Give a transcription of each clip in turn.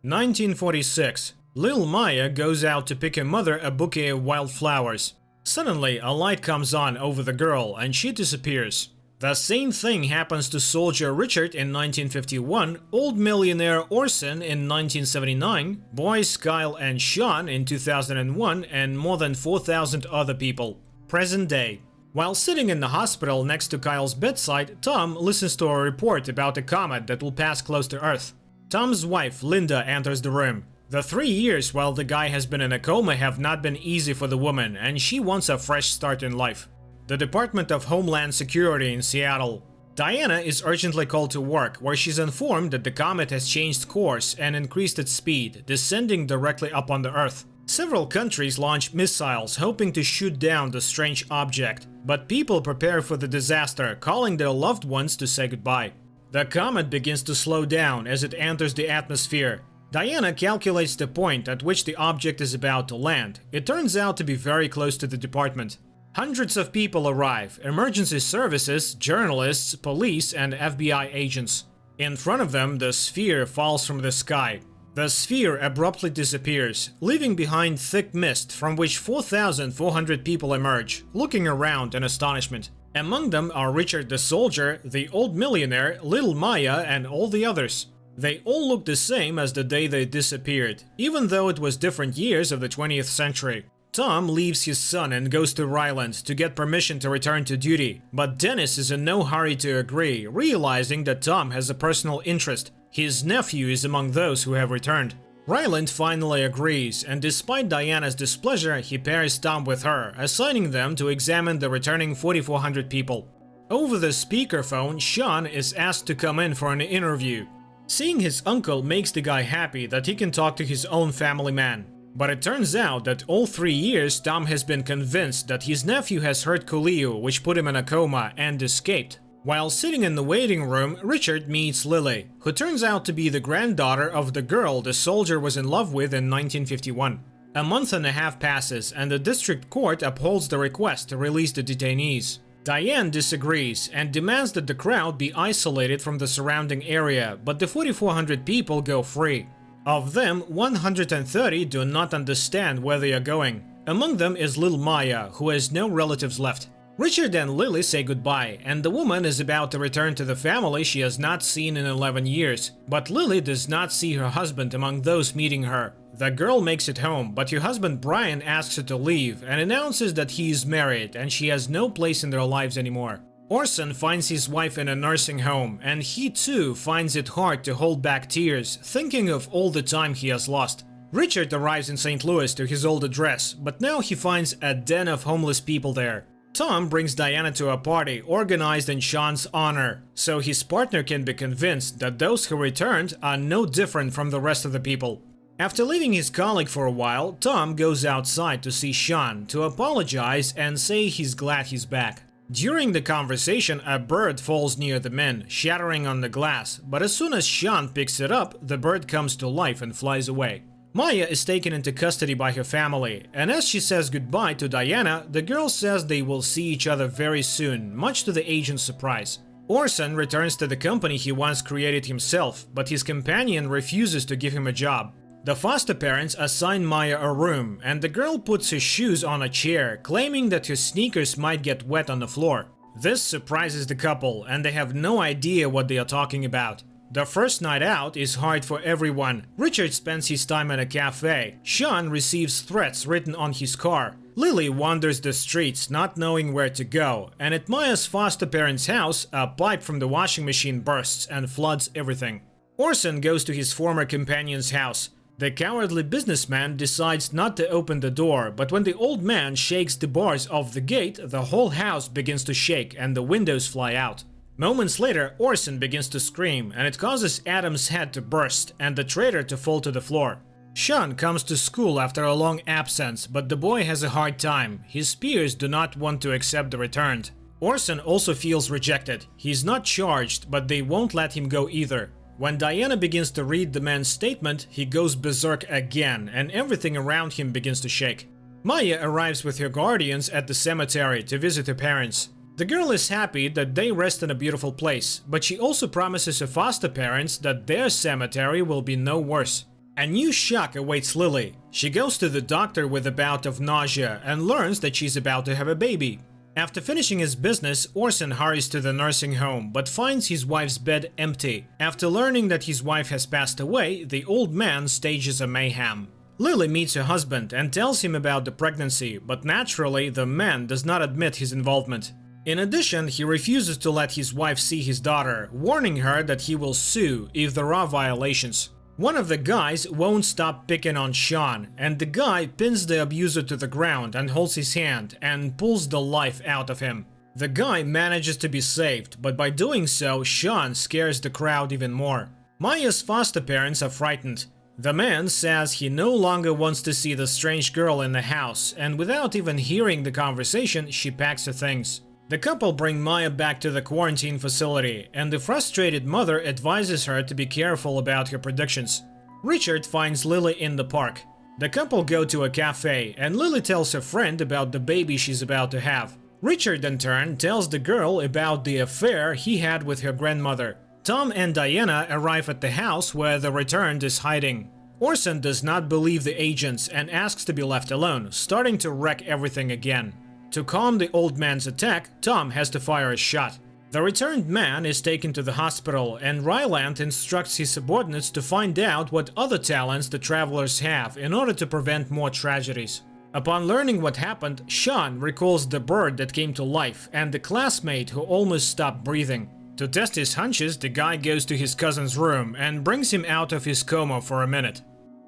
1946. Lil Maya goes out to pick her mother a bouquet of wildflowers. Suddenly, a light comes on over the girl and she disappears. The same thing happens to soldier Richard in 1951, old millionaire Orson in 1979, boys Kyle and Sean in 2001, and more than 4,000 other people. Present day. While sitting in the hospital next to Kyle's bedside, Tom listens to a report about a comet that will pass close to Earth. Tom's wife, Linda, enters the room. The 3 years while the guy has been in a coma have not been easy for the woman, and she wants a fresh start in life. The Department of Homeland Security in Seattle. Diana is urgently called to work, where she's informed that the comet has changed course and increased its speed, descending directly upon the Earth. Several countries launch missiles hoping to shoot down the strange object, but people prepare for the disaster, calling their loved ones to say goodbye. The comet begins to slow down as it enters the atmosphere. Diana calculates the point at which the object is about to land. It turns out to be very close to the department. Hundreds of people arrive: emergency services, journalists, police, and FBI agents. In front of them, the sphere falls from the sky. The sphere abruptly disappears, leaving behind thick mist from which 4,400 people emerge, looking around in astonishment. Among them are Richard the soldier, the old millionaire, Little Maya, and all the others. They all look the same as the day they disappeared, even though it was different years of the 20th century. Tom leaves his son and goes to Ryland to get permission to return to duty, but Dennis is in no hurry to agree, realizing that Tom has a personal interest. His nephew is among those who have returned. Ryland finally agrees, and despite Diana's displeasure, he pairs Tom with her, assigning them to examine the returning 4,400 people. Over the speakerphone, Sean is asked to come in for an interview. Seeing his uncle makes the guy happy that he can talk to his own family man. But it turns out that all 3 years Tom has been convinced that his nephew has hurt Coolio, which put him in a coma, and escaped. While sitting in the waiting room, Richard meets Lily, who turns out to be the granddaughter of the girl the soldier was in love with in 1951. A month and a half passes, and the district court upholds the request to release the detainees. Diane disagrees and demands that the crowd be isolated from the surrounding area, but the 4,400 people go free. Of them, 130 do not understand where they are going. Among them is Lil Maya, who has no relatives left. Richard and Lily say goodbye, and the woman is about to return to the family she has not seen in 11 years. But Lily does not see her husband among those meeting her. The girl makes it home, but her husband Brian asks her to leave and announces that he is married and she has no place in their lives anymore. Orson finds his wife in a nursing home, and he too finds it hard to hold back tears, thinking of all the time he has lost. Richard arrives in St. Louis to his old address, but now he finds a den of homeless people there. Tom brings Diana to a party organized in Sean's honor, so his partner can be convinced that those who returned are no different from the rest of the people. After leaving his colleague for a while, Tom goes outside to see Sean to apologize and say he's glad he's back. During the conversation, a bird falls near the men, shattering on the glass, but as soon as Sean picks it up, the bird comes to life and flies away. Maya is taken into custody by her family, and as she says goodbye to Diana, the girl says they will see each other very soon, much to the agent's surprise. Orson returns to the company he once created himself, but his companion refuses to give him a job. The foster parents assign Maya a room, and the girl puts her shoes on a chair, claiming that her sneakers might get wet on the floor. This surprises the couple, and they have no idea what they are talking about. The first night out is hard for everyone. Richard spends his time at a cafe. Sean receives threats written on his car. Lily wanders the streets, not knowing where to go, and at Maya's foster parents' house, a pipe from the washing machine bursts and floods everything. Orson goes to his former companion's house. The cowardly businessman decides not to open the door, but when the old man shakes the bars of the gate, the whole house begins to shake and the windows fly out. Moments later, Orson begins to scream, and it causes Adam's head to burst and the traitor to fall to the floor. Sean comes to school after a long absence, but the boy has a hard time. His peers do not want to accept the return. Orson also feels rejected. He's not charged, but they won't let him go either. When Diana begins to read the man's statement, he goes berserk again, and everything around him begins to shake. Maya arrives with her guardians at the cemetery to visit her parents. The girl is happy that they rest in a beautiful place, but she also promises her foster parents that their cemetery will be no worse. A new shock awaits Lily. She goes to the doctor with a bout of nausea and learns that she's about to have a baby. After finishing his business, Orson hurries to the nursing home but finds his wife's bed empty. After learning that his wife has passed away, the old man stages a mayhem. Lily meets her husband and tells him about the pregnancy, but naturally the man does not admit his involvement. In addition, he refuses to let his wife see his daughter, warning her that he will sue if there are violations. One of the guys won't stop picking on Sean, and the guy pins the abuser to the ground and holds his hand and pulls the life out of him. The guy manages to be saved, but by doing so, Sean scares the crowd even more. Maya's foster parents are frightened. The man says he no longer wants to see the strange girl in the house, and without even hearing the conversation, she packs her things. The couple bring Maya back to the quarantine facility, and the frustrated mother advises her to be careful about her predictions. Richard finds Lily in the park. The couple go to a cafe, and Lily tells her friend about the baby she's about to have. Richard in turn tells the girl about the affair he had with her grandmother. Tom and Diana arrive at the house where the returned is hiding. Orson does not believe the agents and asks to be left alone, starting to wreck everything again. To calm the old man's attack, Tom has to fire a shot. The returned man is taken to the hospital, and Ryland instructs his subordinates to find out what other talents the travelers have in order to prevent more tragedies. Upon learning what happened, Sean recalls the bird that came to life and the classmate who almost stopped breathing. To test his hunches, the guy goes to his cousin's room and brings him out of his coma for a minute.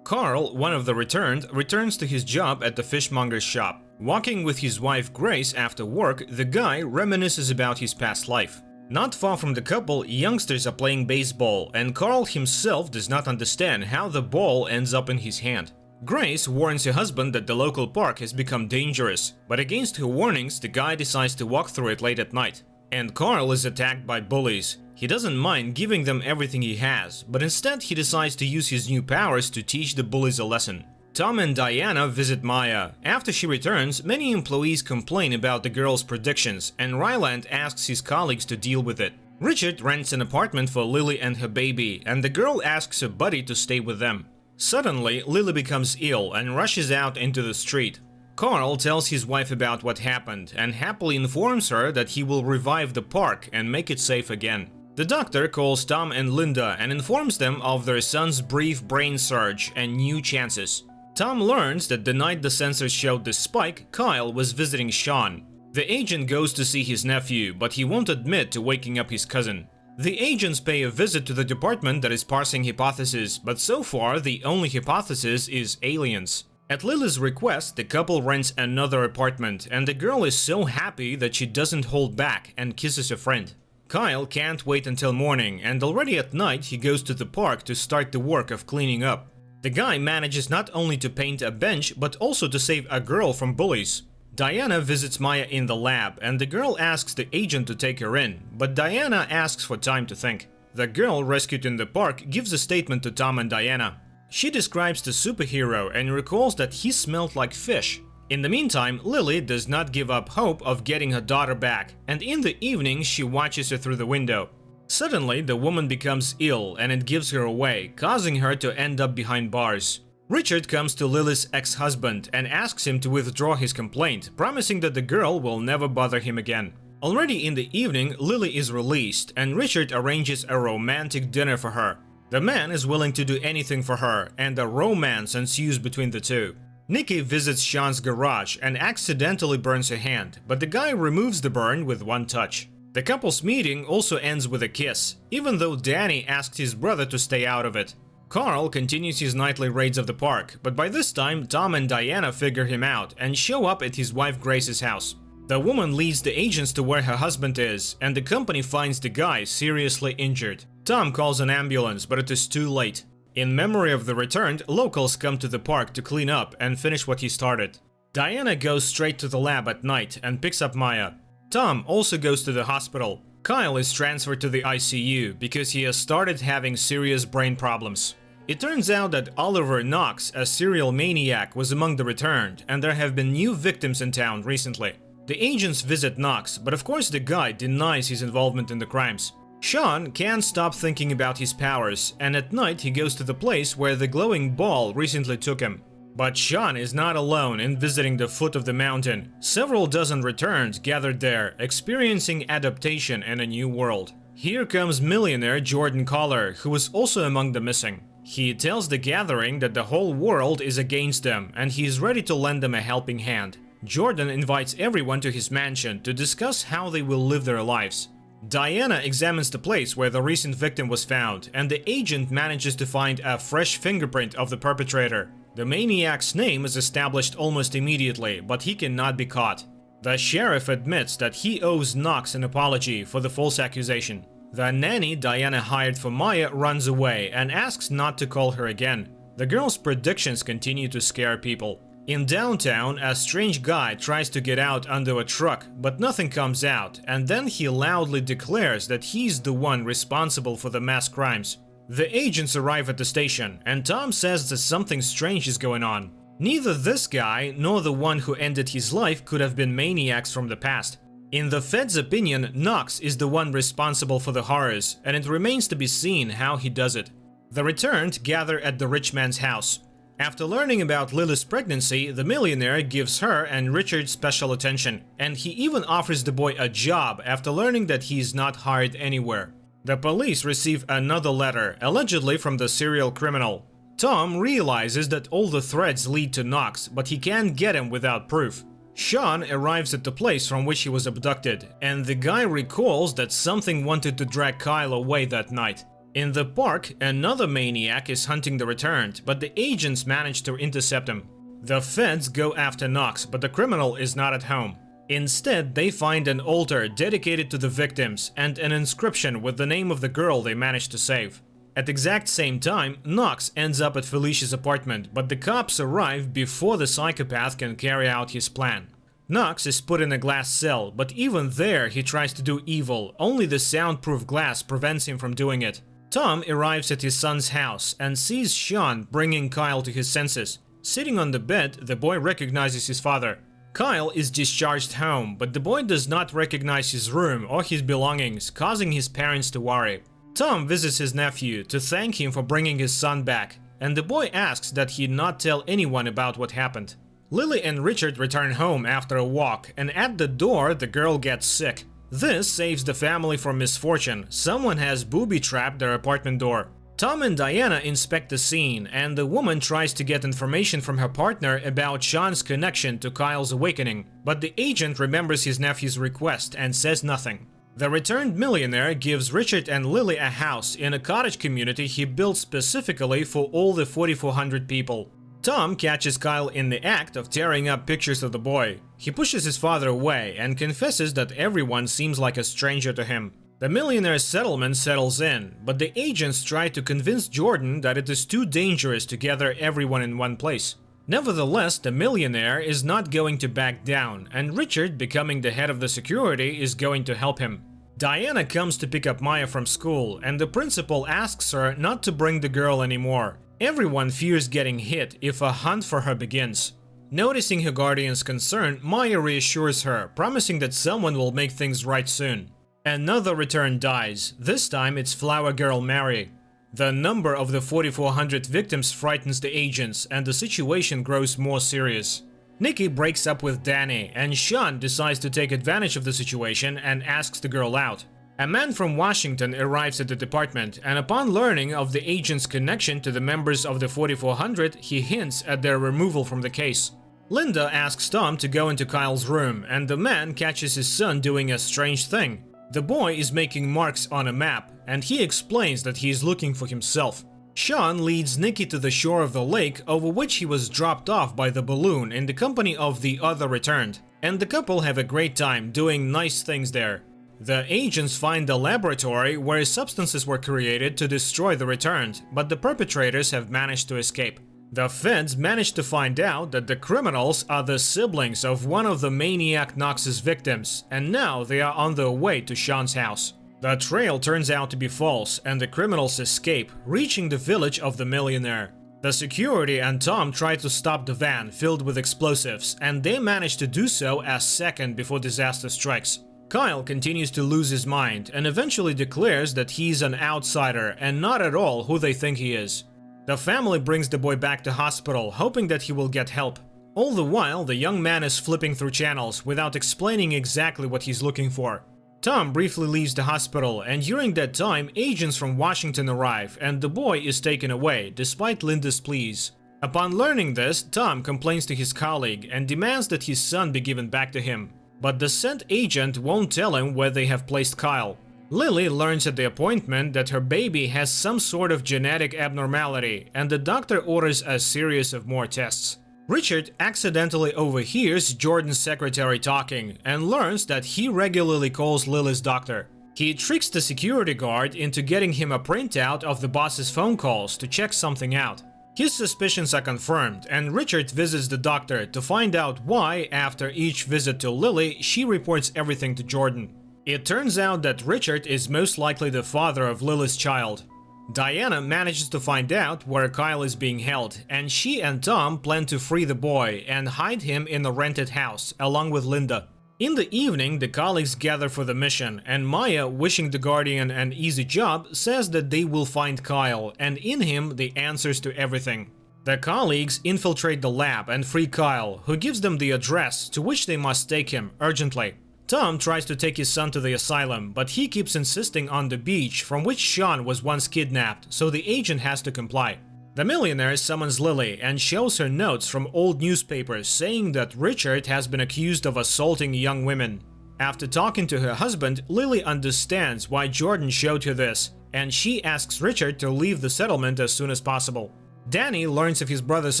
Carl, one of the returned, returns to his job at the fishmonger's shop. Walking with his wife Grace after work, the guy reminisces about his past life. Not far from the couple, youngsters are playing baseball, and Carl himself does not understand how the ball ends up in his hand. Grace warns her husband that the local park has become dangerous, but against her warnings, the guy decides to walk through it late at night. And Carl is attacked by bullies. He doesn't mind giving them everything he has, but instead he decides to use his new powers to teach the bullies a lesson. Tom and Diana visit Maya. After she returns, many employees complain about the girl's predictions, and Ryland asks his colleagues to deal with it. Richard rents an apartment for Lily and her baby, and the girl asks her buddy to stay with them. Suddenly, Lily becomes ill and rushes out into the street. Carl tells his wife about what happened and happily informs her that he will revive the park and make it safe again. The doctor calls Tom and Linda and informs them of their son's brief brain surge and new chances. Tom learns that the night the sensors showed the spike, Kyle was visiting Sean. The agent goes to see his nephew, but he won't admit to waking up his cousin. The agents pay a visit to the department that is parsing hypotheses, but so far the only hypothesis is aliens. At Lily's request, the couple rents another apartment, and the girl is so happy that she doesn't hold back and kisses a friend. Kyle can't wait until morning, and already at night he goes to the park to start the work of cleaning up. The guy manages not only to paint a bench, but also to save a girl from bullies. Diana visits Maya in the lab, and the girl asks the agent to take her in, but Diana asks for time to think. The girl rescued in the park gives a statement to Tom and Diana. She describes the superhero and recalls that he smelled like fish. In the meantime, Lily does not give up hope of getting her daughter back, and in the evening she watches her through the window. Suddenly, the woman becomes ill and it gives her away, causing her to end up behind bars. Richard comes to Lily's ex-husband and asks him to withdraw his complaint, promising that the girl will never bother him again. Already in the evening, Lily is released, and Richard arranges a romantic dinner for her. The man is willing to do anything for her, and a romance ensues between the two. Nikki visits Sean's garage and accidentally burns her hand, but the guy removes the burn with one touch. The couple's meeting also ends with a kiss, even though Danny asked his brother to stay out of it. Carl continues his nightly raids of the park, but by this time Tom and Diana figure him out and show up at his wife Grace's house. The woman leads the agents to where her husband is, and the company finds the guy seriously injured. Tom calls an ambulance, but it is too late. In memory of the returned, locals come to the park to clean up and finish what he started. Diana goes straight to the lab at night and picks up Maya. Tom also goes to the hospital. Kyle is transferred to the ICU because he has started having serious brain problems. It turns out that Oliver Knox, a serial maniac, was among the returned, and there have been new victims in town recently. The agents visit Knox, but of course the guy denies his involvement in the crimes. Sean can't stop thinking about his powers, and at night he goes to the place where the glowing ball recently took him. But Sean is not alone in visiting the foot of the mountain. Several dozen returns gathered there, experiencing adaptation in a new world. Here comes millionaire Jordan Collar, who is also among the missing. He tells the gathering that the whole world is against them, and he is ready to lend them a helping hand. Jordan invites everyone to his mansion to discuss how they will live their lives. Diana examines the place where the recent victim was found, and the agent manages to find a fresh fingerprint of the perpetrator. The maniac's name is established almost immediately, but he cannot be caught. The sheriff admits that he owes Knox an apology for the false accusation. The nanny Diana hired for Maya runs away and asks not to call her again. The girl's predictions continue to scare people. In downtown, a strange guy tries to get out under a truck, but nothing comes out, and then he loudly declares that he's the one responsible for the mass crimes. The agents arrive at the station, and Tom says that something strange is going on. Neither this guy nor the one who ended his life could have been maniacs from the past. In the Fed's opinion, Knox is the one responsible for the horrors, and it remains to be seen how he does it. The returned gather at the rich man's house. After learning about Lily's pregnancy, the millionaire gives her and Richard special attention, and he even offers the boy a job after learning that he is not hired anywhere. The police receive another letter, allegedly from the serial criminal. Tom realizes that all the threads lead to Knox, but he can't get him without proof. Sean arrives at the place from which he was abducted, and the guy recalls that something wanted to drag Kyle away that night. In the park, another maniac is hunting the returned, but the agents manage to intercept him. The feds go after Knox, but the criminal is not at home. Instead, they find an altar dedicated to the victims and an inscription with the name of the girl they managed to save. At the exact same time, Knox ends up at Felicia's apartment, but the cops arrive before the psychopath can carry out his plan. Knox is put in a glass cell, but even there he tries to do evil, only the soundproof glass prevents him from doing it. Tom arrives at his son's house and sees Sean bringing Kyle to his senses. Sitting on the bed, the boy recognizes his father. Kyle is discharged home, but the boy does not recognize his room or his belongings, causing his parents to worry. Tom visits his nephew to thank him for bringing his son back, and the boy asks that he not tell anyone about what happened. Lily and Richard return home after a walk, and at the door the girl gets sick. This saves the family from misfortune. Someone has booby-trapped their apartment door. Tom and Diana inspect the scene, and the woman tries to get information from her partner about Sean's connection to Kyle's awakening, but the agent remembers his nephew's request and says nothing. The returned millionaire gives Richard and Lily a house in a cottage community he built specifically for all the 4,400 people. Tom catches Kyle in the act of tearing up pictures of the boy. He pushes his father away and confesses that everyone seems like a stranger to him. The millionaire's settlement settles in, but the agents try to convince Jordan that it is too dangerous to gather everyone in one place. Nevertheless, the millionaire is not going to back down, and Richard, becoming the head of the security, is going to help him. Diana comes to pick up Maya from school, and the principal asks her not to bring the girl anymore. Everyone fears getting hit if a hunt for her begins. Noticing her guardian's concern, Maya reassures her, promising that someone will make things right soon. Another return dies. This time it's flower girl Mary. The number of the 4,400 victims frightens the agents, and the situation grows more serious. Nikki breaks up with Danny, and Sean decides to take advantage of the situation and asks the girl out. A man from Washington arrives at the department, and upon learning of the agent's connection to the members of the 4,400, he hints at their removal from the case. Linda asks Tom to go into Kyle's room, and the man catches his son doing a strange thing. The boy is making marks on a map, and he explains that he is looking for himself. Sean leads Nikki to the shore of the lake over which he was dropped off by the balloon in the company of the other returned, and the couple have a great time doing nice things there. The agents find a laboratory where substances were created to destroy the returned, but the perpetrators have managed to escape. The feds managed to find out that the criminals are the siblings of one of the maniac Knox's victims, and now they are on their way to Sean's house. The trail turns out to be false, and the criminals escape, reaching the village of the millionaire. The security and Tom try to stop the van filled with explosives, and they manage to do so a second before disaster strikes. Kyle continues to lose his mind and eventually declares that he's an outsider and not at all who they think he is. The family brings the boy back to hospital, hoping that he will get help. All the while, the young man is flipping through channels without explaining exactly what he's looking for. Tom briefly leaves the hospital, and during that time, agents from Washington arrive and the boy is taken away, despite Linda's pleas. Upon learning this, Tom complains to his colleague and demands that his son be given back to him. But the sent agent won't tell him where they have placed Kyle. Lily learns at the appointment that her baby has some sort of genetic abnormality, and the doctor orders a series of more tests. Richard accidentally overhears Jordan's secretary talking and learns that he regularly calls Lily's doctor. He tricks the security guard into getting him a printout of the boss's phone calls to check something out. His suspicions are confirmed, and Richard visits the doctor to find out why, after each visit to Lily, she reports everything to Jordan. It turns out that Richard is most likely the father of Lily's child. Diana manages to find out where Kyle is being held, and she and Tom plan to free the boy and hide him in a rented house, along with Linda. In the evening, the colleagues gather for the mission, and Maya, wishing the Guardian an easy job, says that they will find Kyle, and in him the answers to everything. The colleagues infiltrate the lab and free Kyle, who gives them the address to which they must take him urgently. Tom tries to take his son to the asylum, but he keeps insisting on the beach from which Sean was once kidnapped, so the agent has to comply. The millionaire summons Lily and shows her notes from old newspapers saying that Richard has been accused of assaulting young women. After talking to her husband, Lily understands why Jordan showed her this, and she asks Richard to leave the settlement as soon as possible. Danny learns of his brother's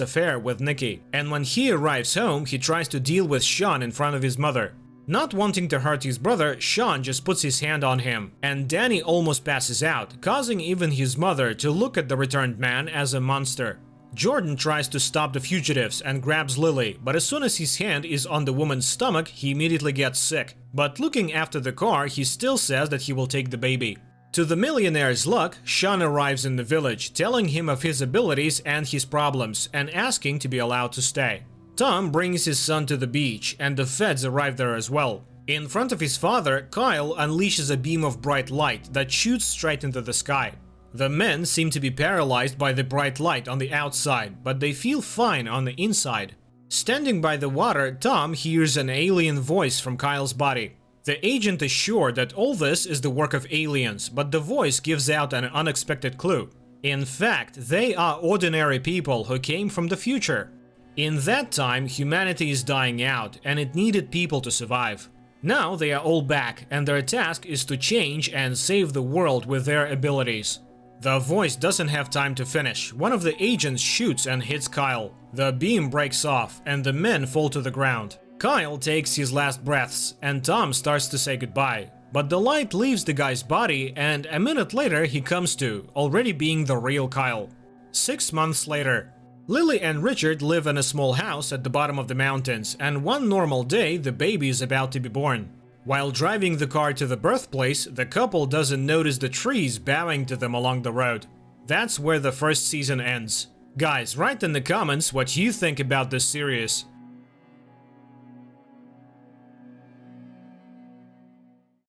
affair with Nikki, and when he arrives home, he tries to deal with Sean in front of his mother. Not wanting to hurt his brother, Sean just puts his hand on him, and Danny almost passes out, causing even his mother to look at the returned man as a monster. Jordan tries to stop the fugitives and grabs Lily, but as soon as his hand is on the woman's stomach, he immediately gets sick. But looking after the car, he still says that he will take the baby. To the millionaire's luck, Sean arrives in the village, telling him of his abilities and his problems, and asking to be allowed to stay. Tom brings his son to the beach, and the feds arrive there as well. In front of his father, Kyle unleashes a beam of bright light that shoots straight into the sky. The men seem to be paralyzed by the bright light on the outside, but they feel fine on the inside. Standing by the water, Tom hears an alien voice from Kyle's body. The agent is sure that all this is the work of aliens, but the voice gives out an unexpected clue. In fact, they are ordinary people who came from the future. In that time, humanity is dying out, and it needed people to survive. Now they are all back, and their task is to change and save the world with their abilities. The voice doesn't have time to finish. One of the agents shoots and hits Kyle. The beam breaks off, and the men fall to the ground. Kyle takes his last breaths, and Tom starts to say goodbye. But the light leaves the guy's body, and a minute later he comes to, already being the real Kyle. 6 months later. Lily and Richard live in a small house at the bottom of the mountains, and one normal day the baby is about to be born. While driving the car to the birthplace, the couple doesn't notice the trees bowing to them along the road. That's where the first season ends. Guys, write in the comments what you think about this series.